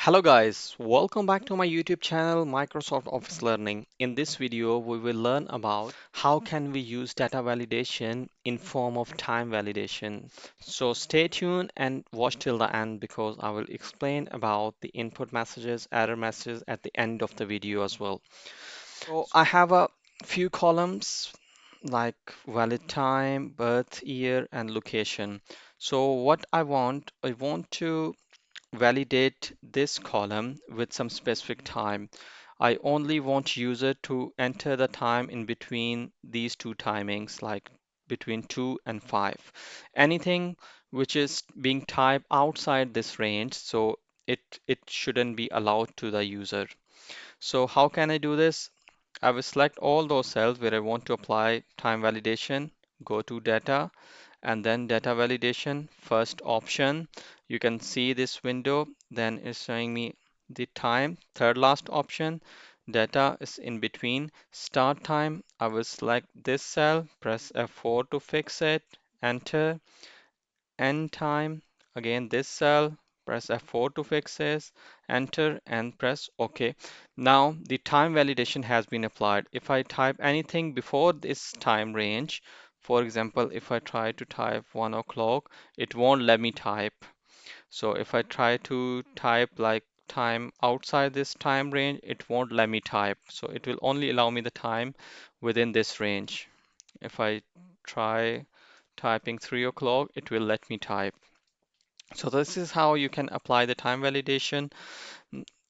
Hello guys, welcome back to my YouTube channel Microsoft Office Learning. In this video, we will learn about how can we use data validation in form of time validation. So stay tuned and watch till the end because I will explain about the input messages, error messages at the end of the video as well. So I have a few columns like valid time, birth year, and location. So what I want to validate this column with some specific time. I only want user to enter the time in between these two timings, like between 2 and 5. Anything which is being typed outside this range, so it shouldn't be allowed to the user. So how can I do this? I will select all those cells where I want to apply time validation, go to data, and then data validation, first option. You can see this window, then it's showing me the time, third last option. Data is in between. Start time, I will select this cell, press F4 to fix it, enter. End time, again this cell, press F4 to fix this, enter and press OK. Now the time validation has been applied. If I type anything before this time range, for example, if I try to type 1 o'clock, it won't let me type. So if I try to type like time outside this time range, it won't let me type. So it will only allow me the time within this range. If I try typing 3 o'clock, it will let me type. So this is how you can apply the time validation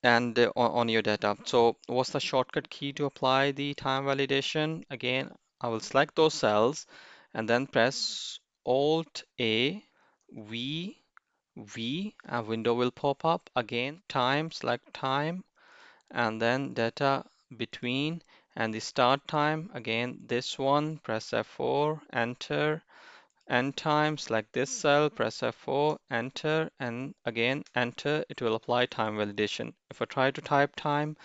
and on your data. So what's the shortcut key to apply the time validation? Again, I will select those cells and then press Alt A V, a window will pop up. Again, time, select time, and then data between and the start time. Again, this one, press F4, enter. End time, select this cell, press F4, enter, and again enter. It will apply time validation. If I try to type time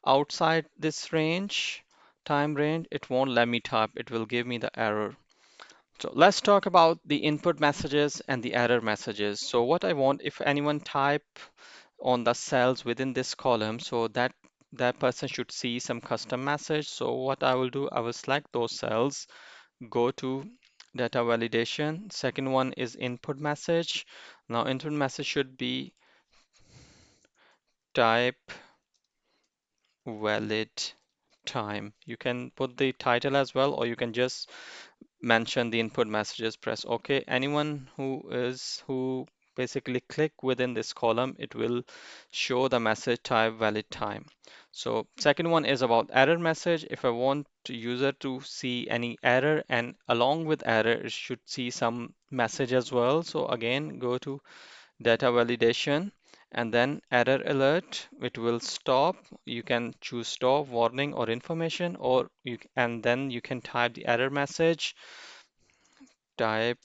outside this range, time range, it won't let me type. It will give me the error. So let's talk about the input messages and the error messages. So what I want, if anyone type on the cells within this column, so that person should see some custom message. So what I will do, I will select those cells, go to data validation. Second one is input message. Now input message should be type valid time. You can put the title as well, or you can just mention the input messages, press OK. Anyone who basically click within this column, it will show the message type valid time. So second one is about error message. If I want user to see any error and along with error, it should see some message as well. So again, go to data validation and then error alert. It will stop. You can choose stop, warning, or information, or and then you can type the error message, type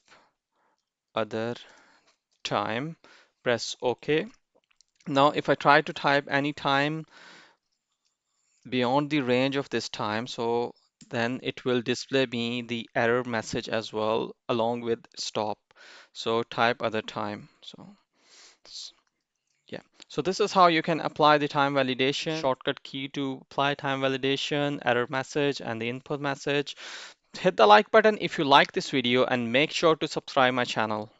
other time, press OK. Now, if I try to type any time beyond the range of this time, so then it will display me the error message as well along with stop. So type other time. So yeah, so this is how you can apply the time validation. Shortcut key to apply time validation, error message, and the input message. Hit the like button if you like this video and make sure to subscribe my channel.